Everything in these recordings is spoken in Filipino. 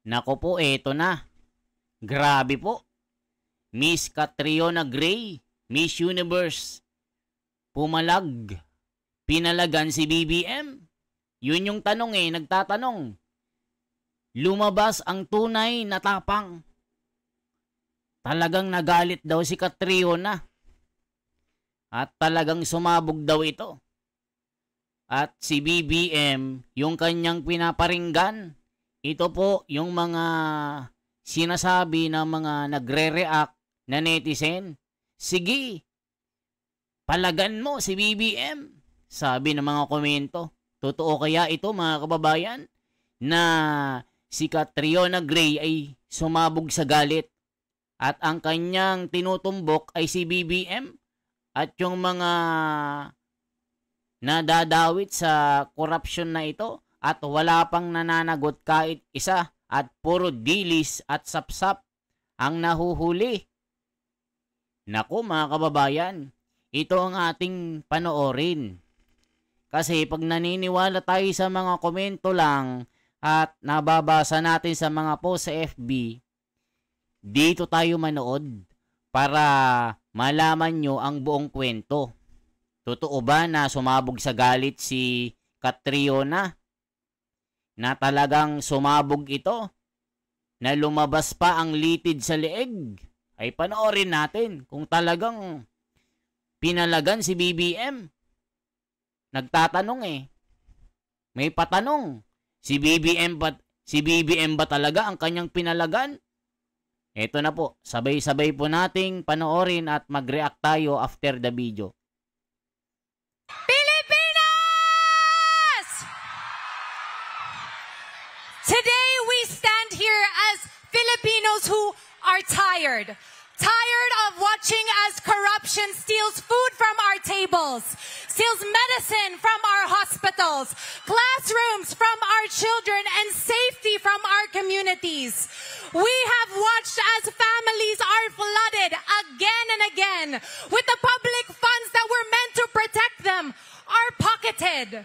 Nako po, eto na. Grabe po. Miss Catriona Gray, Miss Universe. Pumalag. Pinalagan si BBM. Yun yung tanong nagtatanong. Lumabas ang tunay na tapang. Talagang nagalit daw si Catriona. At talagang sumabog daw ito. At si BBM, yung kanyang pinaparinggan, ito po yung mga sinasabi ng mga nagre-react na netizen. Sige, palagan mo si BBM. Sabi ng mga komento. Totoo kaya ito mga kababayan na si Catriona Gray ay sumabog sa galit at ang kanyang tinutumbok ay si BBM at yung mga nadadawit sa korupsyon na ito at wala pang nananagot kahit isa at puro dilis at sapsap ang nahuhuli. Naku mga kababayan, ito ang ating panoorin. Kasi pag naniniwala tayo sa mga komento lang at nababasa natin sa mga post sa FB, dito tayo manood para malaman nyo ang buong kwento. Totoo ba na sumabog sa galit si Catriona? Na talagang sumabog ito? Na lumabas pa ang litid sa leeg? Ay panoorin natin kung talagang pinalagan si BBM. Nagtatanong May patanong. Si BBM ba talaga ang kanyang pinalagan? Ito na po, sabay-sabay po nating panoorin at mag-react tayo after the video. Pilipinas! Today we stand here as Filipinos who are tired. Tired of watching as corruption steals food from our tables, steals medicine from our hospitals, classrooms from our children, and safety from our communities. We have watched as families are flooded again and again with the public funds that were meant to protect them are pocketed.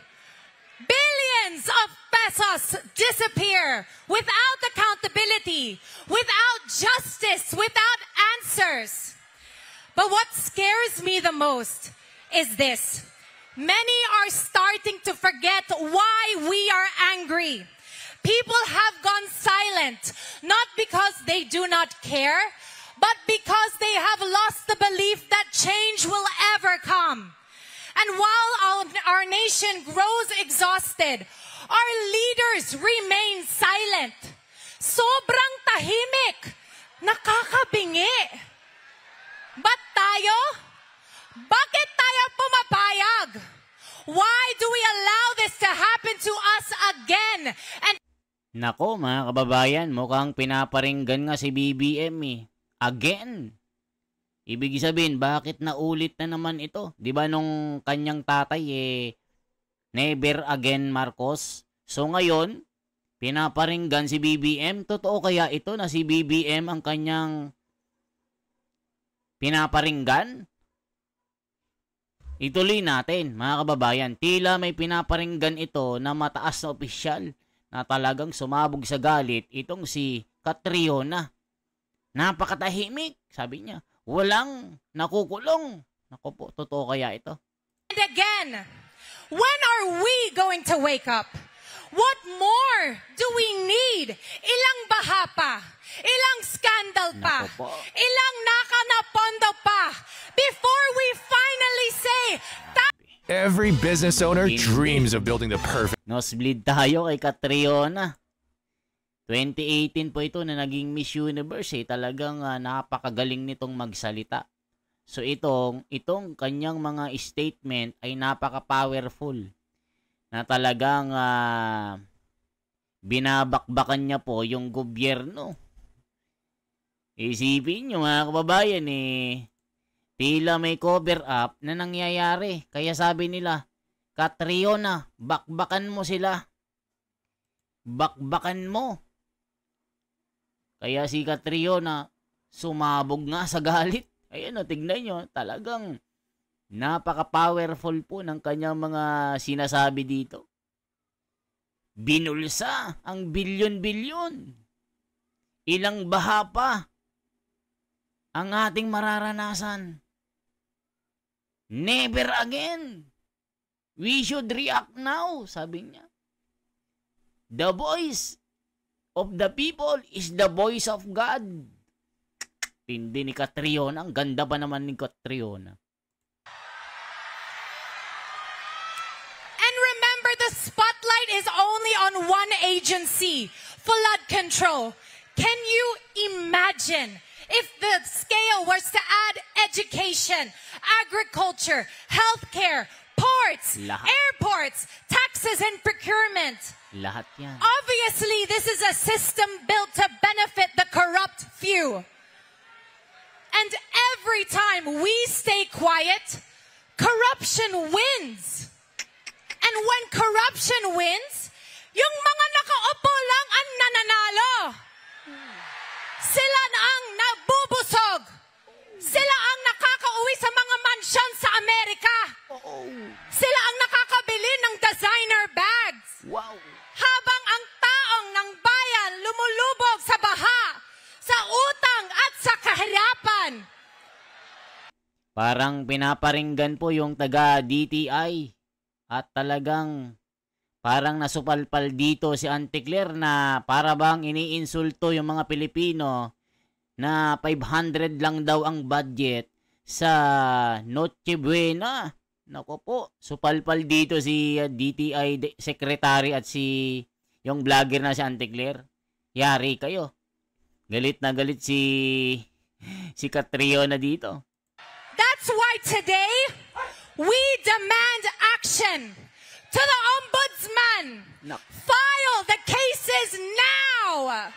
Billions of pesos disappear without accountability, without justice, without answers. But what scares me the most is this. Many are starting to forget why we are angry. People have gone silent, not because they do not care, but because they have lost the belief that change will ever come. And while our nation grows exhausted, our leaders remain silent. Sobrang tahimik. Nakakabingi. Ba't tayo? Bakit tayo pumapayag? Why do we allow this to happen to us again? And Nako mga kababayan, mukhang pinaparinggan nga si BBM Again. Ibig sabihin, bakit naulit na naman ito? Di ba nung kanyang tatay never again Marcos? So ngayon, pinaparinggan si BBM. Totoo kaya ito na si BBM ang kanyang pinaparinggan? Ituloy natin mga kababayan. Tila may pinaparinggan ito na mataas na opisyal na talagang sumabog sa galit itong si Catriona. Napakatahimik, sabi niya. Walang nakukulong. Naku po, totoo kaya ito? And again, when are we going to wake up? What more do we need? Ilang baha pa? Ilang scandal pa? Ilang nakanapondo pa? Before we finally say, every business owner dreams of building the perfect. Nosebleed tayo kay Catriona. 2018 po ito na naging Miss Universe Talagang napakagaling nitong magsalita. So itong kanyang mga statement ay napaka-powerful. Na talagang binabakbakan niya po yung gobyerno. Isipin nyo mga kababayan tila may cover up na nangyayari. Kaya sabi nila, Catriona, bakbakan mo sila. Bakbakan mo. Kaya si Catriona sumabog nga sa galit. Ayan tignan nyo, talagang napaka-powerful po ng kanyang mga sinasabi dito. Binulsa ang bilyon-bilyon. Ilang baha pa ang ating mararanasan. Never again. We should react now, sabi niya. The voice of the people is the voice of God. Tindi ni Catriona. Ang ganda pa naman ni Catriona. And remember, the spotlight is only on one agency, flood control. Can you imagine if the scale was to add education, agriculture, healthcare, ports, Lahat. airports, taxes, and procurement? Lahat yan. Obviously, this is a system built to benefit the corrupt few. And every time we stay quiet, corruption wins. And when corruption wins, yung mga nakaupo lang ang nananalo. Sila ang nabubusog. Sila ang nakakauwi sa mga mansyon sa Amerika. Sila ang nakakabili ng designer bags. Wow. Habang ang taong ng bayan lumulubog sa baha, sa utang at sa kahirapan. Parang pinaparinggan po yung taga-DTI. At talagang parang nasupalpal dito si Auntie Claire na para bang iniinsulto yung mga Pilipino na 500 lang daw ang budget sa Noche Buena. Nako po, supalpal dito si DTI secretary at si yung vlogger na si Auntie Claire. Yari kayo. Galit na galit si Catriona dito. That's why today, we demand action to the ombudsman. No. File the cases now.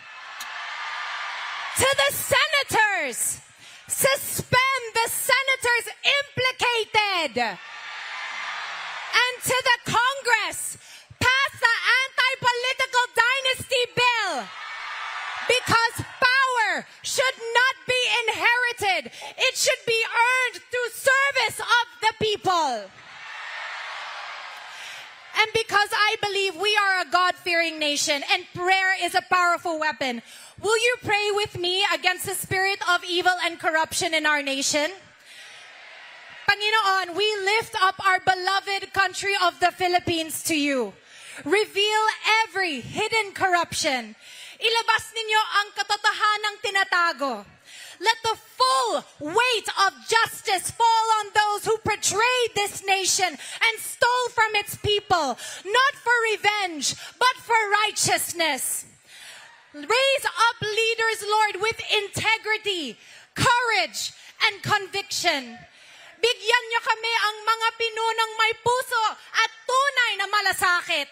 To the senators, suspend the senators implicated. And to the Congress, pass the anti-political dynasty bill. Because power should not be inherited. It should be earned through service of the people. And because I believe we are a God-fearing nation and prayer is a powerful weapon, will you pray with me against the spirit of evil and corruption in our nation? Panginoon, we lift up our beloved country of the Philippines to you. Reveal every hidden corruption. Ilabas ninyo ang katotohanang tinatago. Let the full weight of justice fall on those who betrayed this nation and stole from its people, not for revenge, but for righteousness. Raise up leaders, Lord, with integrity, courage, and conviction. Bigyan niyo kami ang mga pinunong may puso at tunay na malasakit.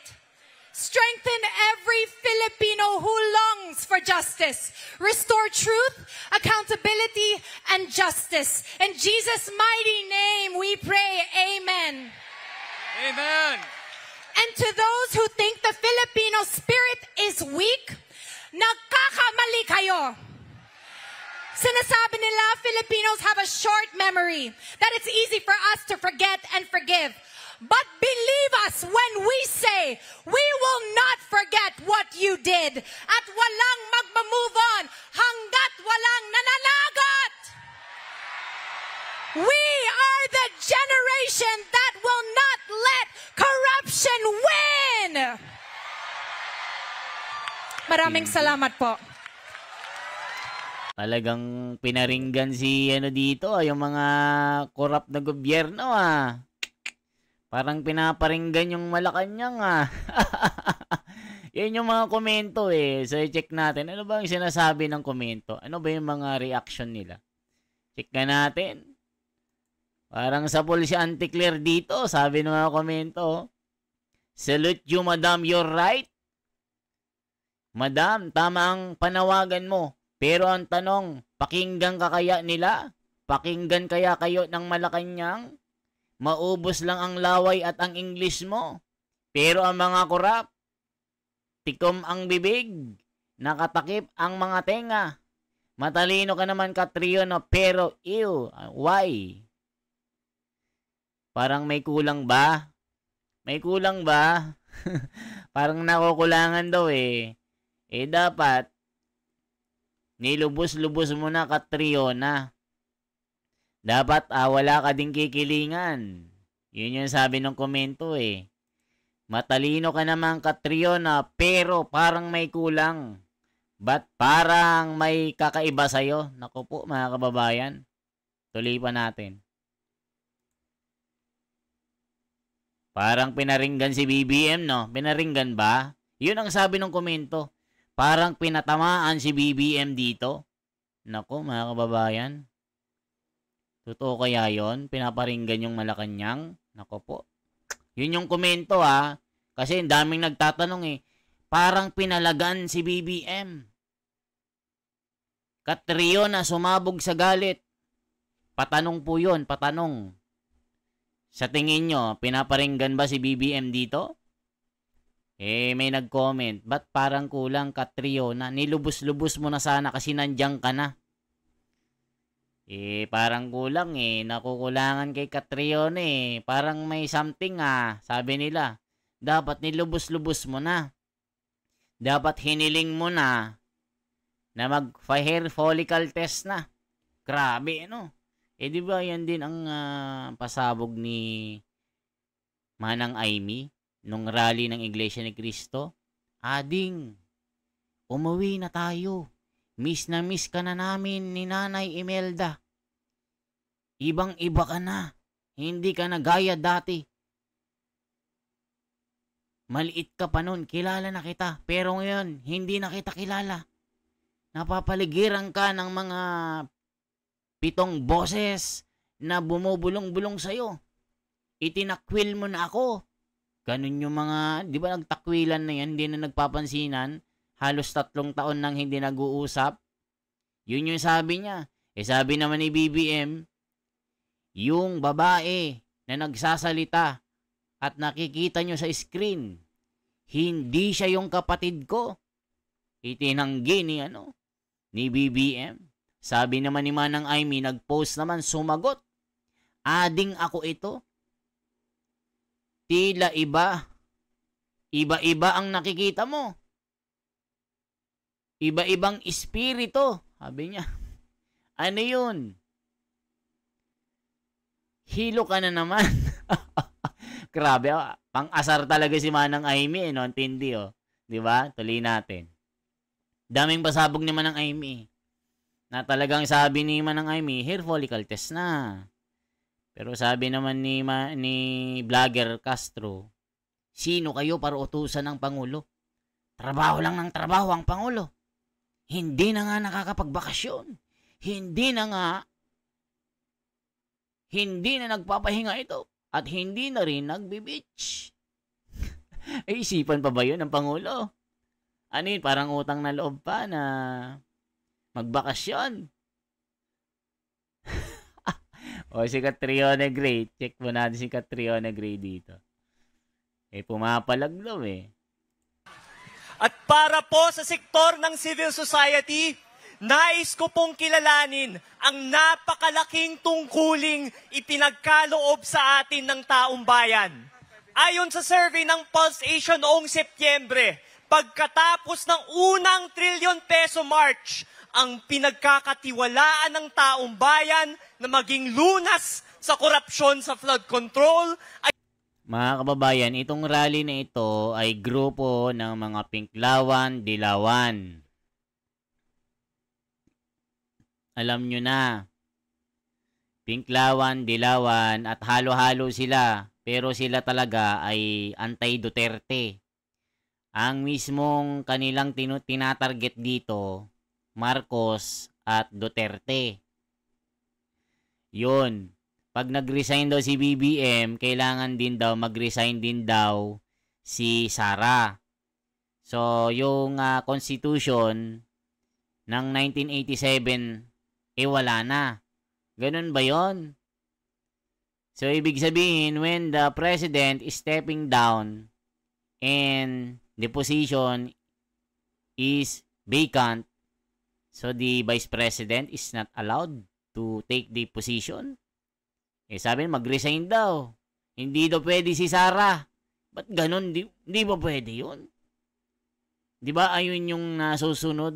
Strengthen every Filipino who longs for justice. Restore truth, accountability, and justice. In Jesus' mighty name we pray, amen. Amen. And to those who think the Filipino spirit is weak, nagkakamali kayo. Sinasabi nila Filipinos have a short memory, that it's easy for us to forget and forgive. But believe us when we say, we will not forget what you did at walang magmamove on hanggat walang nananagot. We are the generation that will not let corruption win. Maraming salamat po. Talagang pinaringgan si dito, yung mga korap na gobyerno Parang pinaparinggan yung Malacanang Yan yung mga komento So i-check natin. Ano ba yung sinasabi ng komento? Ano ba yung mga reaction nila? Check na natin. Parang sapol si Auntie Claire dito. Sabi ng mga komento. Salute you, madam. You're right. Madam, tama ang panawagan mo. Pero ang tanong, pakinggan ka kaya nila? Pakinggan kaya kayo ng Malacanang? Maubos lang ang laway at ang English mo. Pero ang mga korap, tikom ang bibig, nakatakip ang mga tenga. Matalino ka naman, Catriona, pero why? Parang may kulang ba? May kulang ba? Parang nakukulangan daw dapat Nilubos-lubos mo na, Catriona. Dapat wala ka ding kikilingan. Yun yung sabi ng komento eh. Matalino ka naman, Catriona, pero parang may kulang. Ba't parang may kakaiba sa'yo? Naku po, mga kababayan. Tuloy pa natin. Parang pinaringgan si BBM, no? Pinaringgan ba? Yun ang sabi ng komento. Parang pinatamaan si BBM dito. Naku, mga kababayan. Totoo kaya yon? Pinaparinggan yung Malacanang? Naku po. Yun yung komento ha. Kasi daming nagtatanong eh. Parang pinalagan si BBM. Catriona sumabog sa galit. Patanong po yun, patanong. Sa tingin nyo, pinaparinggan ba si BBM dito? May nag-comment, ba't parang kulang, Catriona? Nilubos-lubos mo na sana kasi nandiyan ka na. Parang kulang nakukulangan kay Catriona Parang may something sabi nila. Dapat nilubos-lubos mo na. Dapat hiniling mo na mag-hair follicle test na. Grabe, di ba yan din ang pasabog ni Manang Aimee nung rally ng Iglesia ni Cristo? Ading, umuwi na tayo. Miss na miss ka na namin ni Nanay Imelda. Ibang-iba ka na. Hindi ka na gaya dati. Maliit ka pa nun, kilala na kita. Pero ngayon, hindi na kita kilala. Napapaligiran ka ng mga 7 boses na bumubulong-bulong sa'yo. Itinakwil mo na ako. Ganun yung mga, di ba nagtakwilan na yan, hindi na nagpapansinan. Halos 3 taon nang hindi nag-uusap. Yun yung sabi niya. Sabi naman ni BBM, yung babae na nagsasalita at nakikita nyo sa screen, hindi siya yung kapatid ko. Itinanggi ni BBM. Sabi naman ni Manang Aimee, nag-post naman, sumagot. Ading ako ito. Tila iba. Iba-iba ang nakikita mo. Iba-ibang espiritu. Sabi niya. Ano yun? Hilo ka na naman. Grabe, pang-asar talaga si Manang Aimee, Tindi, Diba? Tuloy natin. Daming pasabog ni Manang Aimee. Na talagang sabi ni Manang Aimee, hair follicle test na. Pero sabi naman ni vlogger Castro, sino kayo para utusan ng Pangulo? Trabaho lang ng trabaho ang Pangulo. Hindi na nga nakakapagbakasyon. Hindi na nagpapahinga ito. At hindi na rin nagbe-beach. Isipan pa ba yun ng Pangulo? Ano yun? Parang utang na loob pa na magbakasyon. Si Catriona Gray. Check mo natin si Catriona Gray dito. Pumapalag daw At para po sa sektor ng civil society, nais ko pong kilalanin ang napakalaking tungkuling ipinagkaloob sa atin ng taong bayan. Ayon sa survey ng PulseAsia noong Setyembre, pagkatapos ng unang trilyon peso march, ang pinagkakatiwalaan ng taong bayan na maging lunas sa korupsyon sa flood control ay mga kababayan, itong rally na ito ay grupo ng mga Pinklawan, Dilawan. Alam nyo na, Pinklawan, Dilawan at halo-halo sila. Pero sila talaga ay anti-Duterte. Ang mismong kanilang tinatarget dito, Marcos at Duterte. Yun. Pag nag-resign daw si BBM, kailangan din daw mag-resign din daw si Sara. So, yung constitution ng 1987, wala na. Ganun ba yon? So, ibig sabihin, when the president is stepping down and the position is vacant, so the vice president is not allowed to take the position. Sabi mag-resign daw. Hindi daw pwede si Sara. Ba't ganun? Di ba pwede yun? Di ba ayun yung nasusunod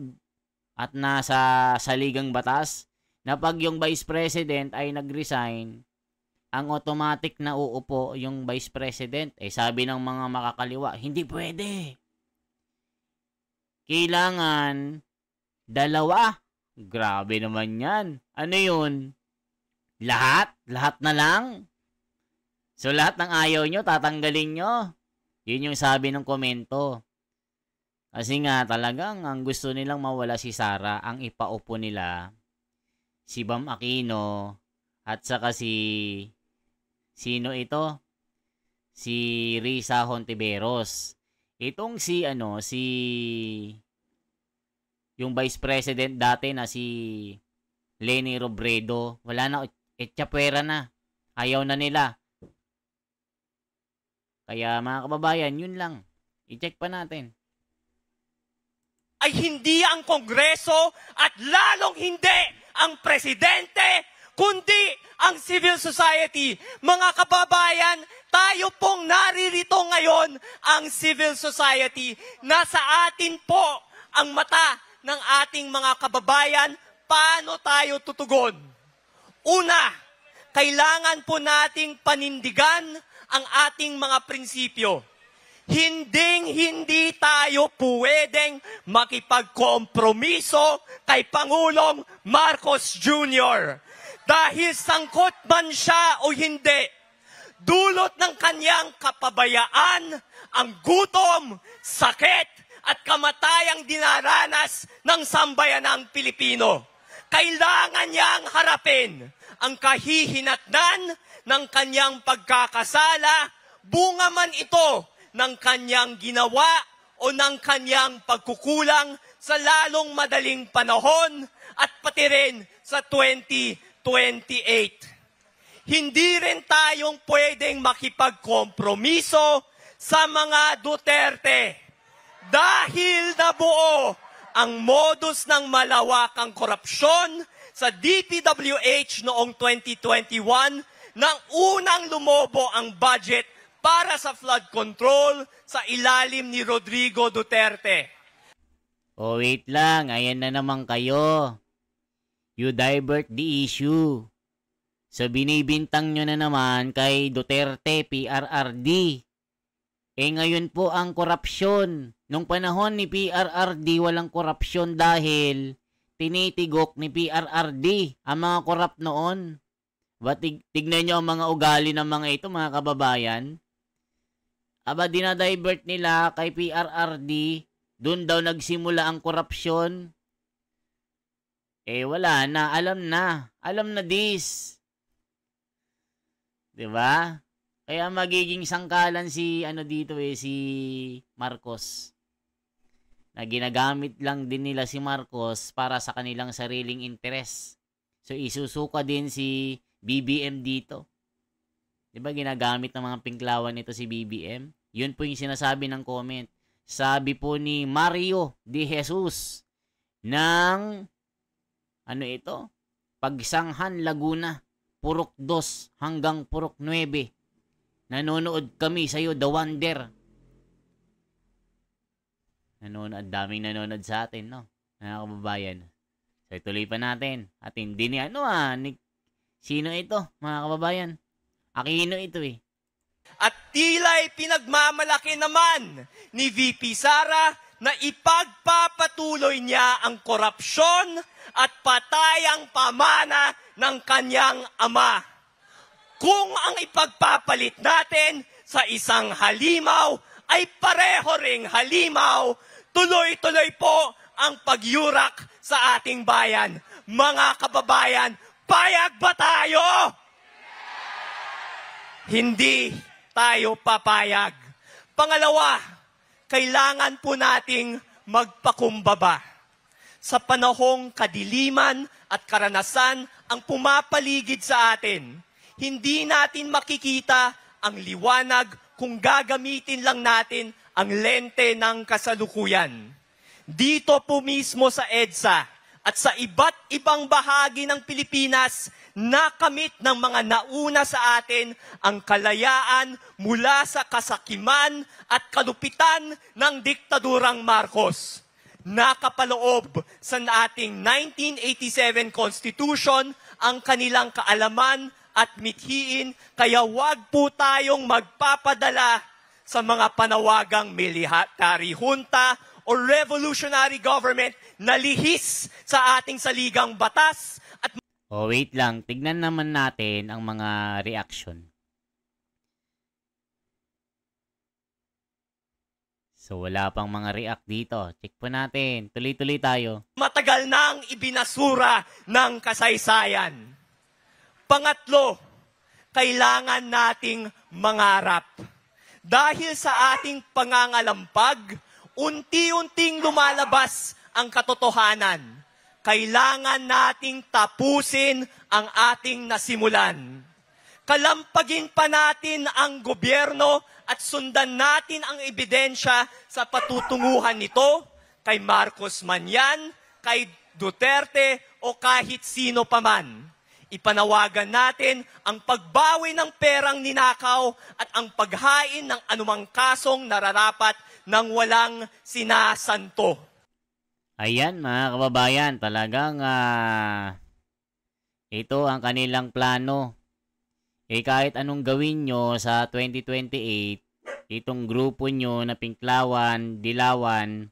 at nasa saligang batas na pag yung Vice President ay nag-resign, ang automatic na uupo yung Vice President. Sabi ng mga makakaliwa, hindi pwede. Kailangan dalawa. Grabe naman yan. Ano yun? Lahat? Lahat na lang? So lahat ng ayaw nyo, tatanggalin nyo. Yun yung sabi ng komento. Kasi nga talagang ang gusto nilang mawala si Sara, ang ipaupo nila si Bam Aquino at saka sino ito? Si Risa Hontiveros. Itong yung Vice President dati na si Leni Robredo, wala na, etchapwera na. Ayaw na nila. Kaya mga kababayan, yun lang. I-check pa natin. Ay hindi ang Kongreso at lalong hindi ang Presidente, kundi ang civil society. Mga kababayan, tayo pong naririto ngayon ang civil society. Nasa atin po ang mata ng ating mga kababayan. Paano tayo tutugon? Una, kailangan po nating panindigan ang ating mga prinsipyo. Hindi tayo pwedeng makipagkompromiso kay Pangulong Marcos Jr. Dahil sangkot man siya o hindi, dulot ng kanyang kapabayaan ang gutom, sakit at kamatayang dinaranas ng sambayanang Pilipino. Kailangan niyang harapin ang kahihinatnan ng kanyang pagkakasala, bunga man ito ng kanyang ginawa o ng kanyang pagkukulang sa lalong madaling panahon at pati rin sa 2028. Hindi rin tayong pwedeng makipagkompromiso sa mga Duterte dahil nabuo ang modus ng malawakang korupsyon sa DPWH noong 2021 nang unang lumobo ang budget para sa flood control sa ilalim ni Rodrigo Duterte. Oh, wait lang. Ayan na naman kayo. You divert the issue. So, binibintang nyo na naman kay Duterte, PRRD. Ngayon po ang korupsyon. Nung panahon ni PRRD, walang korupsyon dahil tinitigok ni PRRD ang mga korap noon. Tignan nyo ang mga ugali ng mga ito, mga kababayan. Dinadivert nila kay PRRD, doon daw nagsimula ang korupsyon. Wala na, alam na this. 'Di ba? Kaya magiging sangkalan si si Marcos. Na ginagamit lang din nila si Marcos para sa kanilang sariling interes. So isusuka din si BBM dito. 'Di ba ginagamit ng mga pinklawan nito si BBM? Yun po yung sinasabi ng comment. Sabi po ni Mario De Jesus ng Pagsanghan, Laguna, Purok 2 hanggang Purok 9. Nanonood kami sa iyo, The Wonder. Daming nanonood sa atin, no? Mga kababayan. So ituloy pa natin. At hindi ni sino ito, mga kababayan? Aquino ito At tila'y pinagmamalaki naman ni VP Sara na ipagpapatuloy niya ang korupsyon at patayang pamana ng kanyang ama. Kung ang ipagpapalit natin sa isang halimaw ay pareho ring halimaw, tuloy-tuloy po ang pagyurak sa ating bayan. Mga kababayan, payag ba tayo? Hindi tayo papayag. Pangalawa, kailangan po nating magpakumbaba. Sa panahong kadiliman at karanasan ang pumapaligid sa atin, hindi natin makikita ang liwanag kung gagamitin lang natin ang lente ng kasalukuyan. Dito po mismo sa EDSA at sa iba't ibang bahagi ng Pilipinas, nakamit ng mga nauna sa atin ang kalayaan mula sa kasakiman at kalupitan ng diktadurang Marcos. nakapaloob sa ating 1987 Constitution ang kanilang kaalaman at mithiin, kaya wag po tayong magpapadala sa mga panawagang military junta o revolutionary government na lihis sa ating saligang batas at wait lang, tignan naman natin ang mga reaction. So wala pang mga react dito. Check po natin. Tuloy-tuloy tayo. matagal nang ibinasura ng kasaysayan. Pangatlo, kailangan nating mangarap. Dahil sa ating pangangalampag, unti-unting lumalabas ang katotohanan. Kailangan nating tapusin ang ating nasimulan. Kalampagin pa natin ang gobyerno at sundan natin ang ebidensya sa patutunguhan nito kay Marcos man yan, kay Duterte o kahit sino paman. Ipanawagan natin ang pagbawi ng perang ninakaw at ang paghain ng anumang kasong nararapat ng walang sinasanto. Ayan mga kababayan, talagang ito ang kanilang plano. Kahit anong gawin nyo sa 2028, itong grupo nyo na Pinklawan, Dilawan,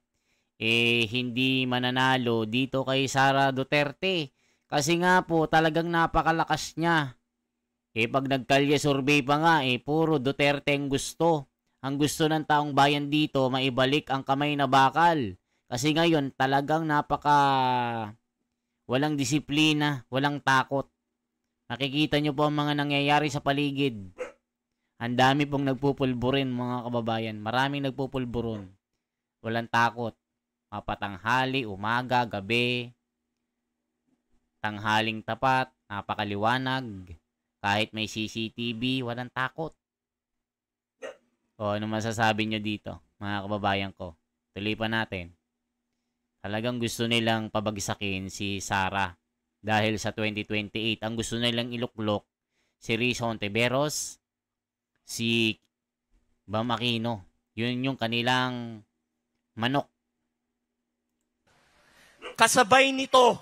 hindi mananalo dito kay Sara Duterte. Kasi nga po, talagang napakalakas niya. Pag nagkalye survey pa nga, puro Duterte ang gusto. Ang gusto ng taong bayan dito, maibalik ang kamay na bakal. Kasi ngayon, talagang walang disiplina, walang takot. Nakikita nyo po ang mga nangyayari sa paligid. Ang dami pong nagpupulburin mga kababayan. Maraming nagpupulburon. Walang takot. Mapatanghali, umaga, gabi. Tanghaling tapat, napakaliwanag. Kahit may CCTV, walang takot. Ano masasabi nyo dito, mga kababayan ko? Tuloy pa natin. Talagang gusto nilang pabagsakin si Sara. Dahil sa 2028, ang gusto nilang iluklok si Risa Hontiveros, si Bam Aquino. Yun yung kanilang manok. Kasabay nito,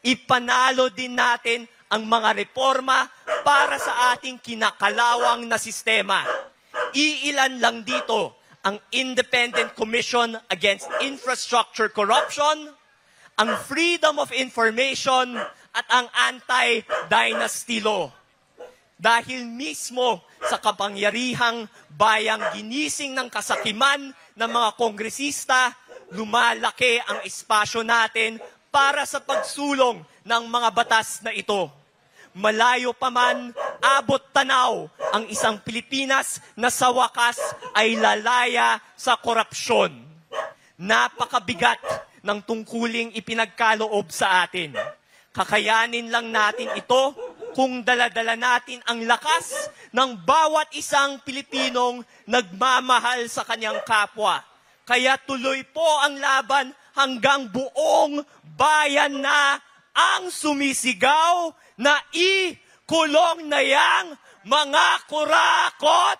ipanalo din natin ang mga reforma para sa ating kinakalawang na sistema. Iilan lang dito ang Independent Commission Against Infrastructure Corruption, ang Freedom of Information, at ang Anti-Dynasty Law. Dahil mismo sa kapangyarihang bayang ginising ng kasakiman ng mga kongresista, lumalaki ang espasyo natin para sa pagsulong ng mga batas na ito. Malayo pa man, abot tanaw ang isang Pilipinas na sa wakas ay lalaya sa korupsyon. Napakabigat ng tungkuling ipinagkaloob sa atin. Kakayanin lang natin ito kung dala-dala natin ang lakas ng bawat isang Pilipinong nagmamahal sa kanyang kapwa. Kaya tuloy po ang laban hanggang buong bayan na ang sumisigaw na ikulong na yang mga kurakot!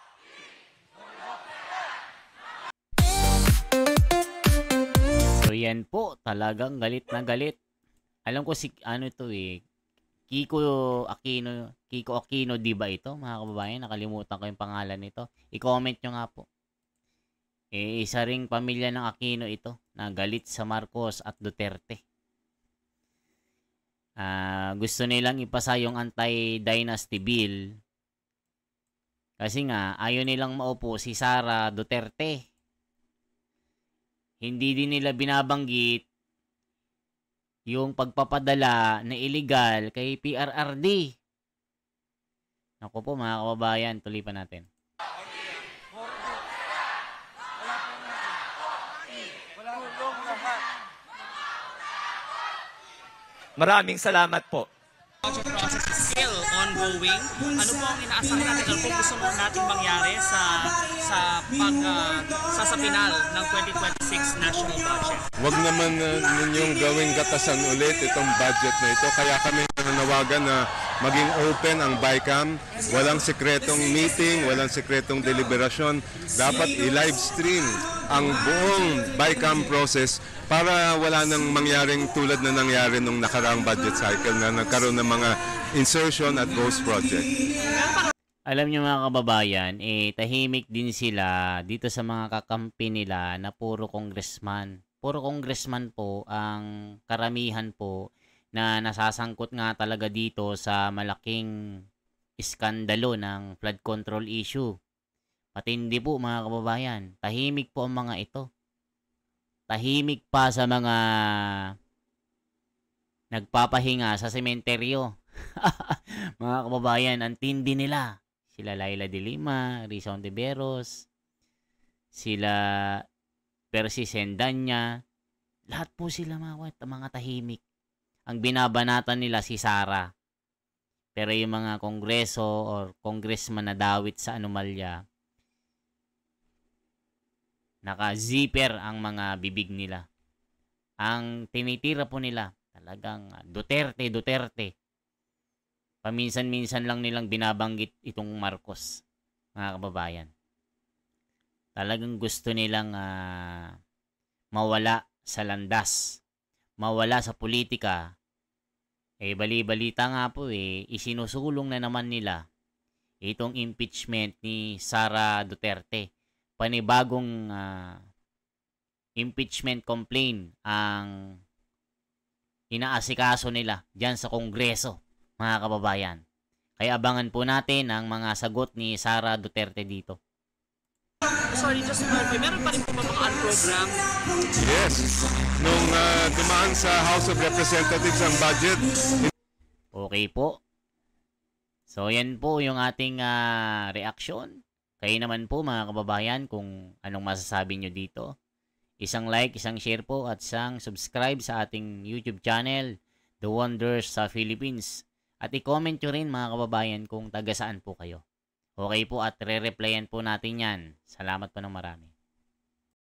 So yan po, talagang galit na galit. Alam ko Kiko Aquino, di ba ito, mga kababayan? Nakalimutan ko yung pangalan nito. I-comment nyo nga po. Isa ring pamilya ng Aquino ito na galit sa Marcos at Duterte. Gusto nilang ipasa yung anti-dynasty bill kasi nga ayaw nilang maupo si Sara Duterte. Hindi din nila binabanggit yung pagpapadala na illegal kay PRRD. Naku po mga kababayan, tuloy pa natin. Maraming salamat po. Budget process is still ongoing. Ano po ang inaasahan natin? Ano po gusto mo natin mangyari sa final ng 2026 national budget? Huwag naman ninyong gawing gatasan ulit itong budget na ito. Kaya kami nanawagan na maging open ang BICAM. Walang sekretong meeting, walang sekretong deliberasyon. Dapat i-live stream ang buong BICAM process para wala nang mangyaring tulad na nangyari nung nakaraang budget cycle na nagkaroon ng mga insertion at ghost project. Alam niyo mga kababayan, tahimik din sila dito sa mga kakampi nila na puro congressman. Puro congressman po ang karamihan po na nasasangkot nga talaga dito sa malaking iskandalo ng flood control issue. Patindi po mga kababayan. Tahimik po ang mga ito. Tahimik pa sa mga nagpapahinga sa sementeryo. Mga kababayan, ang tindi nila. Sila Laila de Lima, Risa Ontiveros, sila Percy Sendanya. Lahat po sila mga tahimik. Ang binabanatan nila si Sara. Pero yung mga kongreso or congressman na dawit sa anomalya, naka-zipper ang mga bibig nila. Ang tinitira po nila, talagang Duterte. Paminsan-minsan lang nilang binabanggit itong Marcos, mga kababayan. Talagang gusto nilang mawala sa landas, mawala sa politika. Bali-balita nga po isinusulong na naman nila itong impeachment ni Sara Duterte. Panibagong impeachment complaint ang inaasikaso nila dyan sa Kongreso, mga kababayan. Kaya abangan po natin ang mga sagot ni Sara Duterte dito. Sorry, just to clarify, meron pa rin po ba mga unprogram? Yes. Nung dumaan sa House of Representatives ang budget. Okay po. So yan po yung ating reaksyon. Kayo naman po mga kababayan kung anong masasabi nyo dito. Isang like, isang share po at isang subscribe sa ating YouTube channel, The Wonders sa Philippines. At i-comment nyo rin mga kababayan kung taga saan po kayo. Okay po at re-replyan po natin yan. Salamat po ng marami.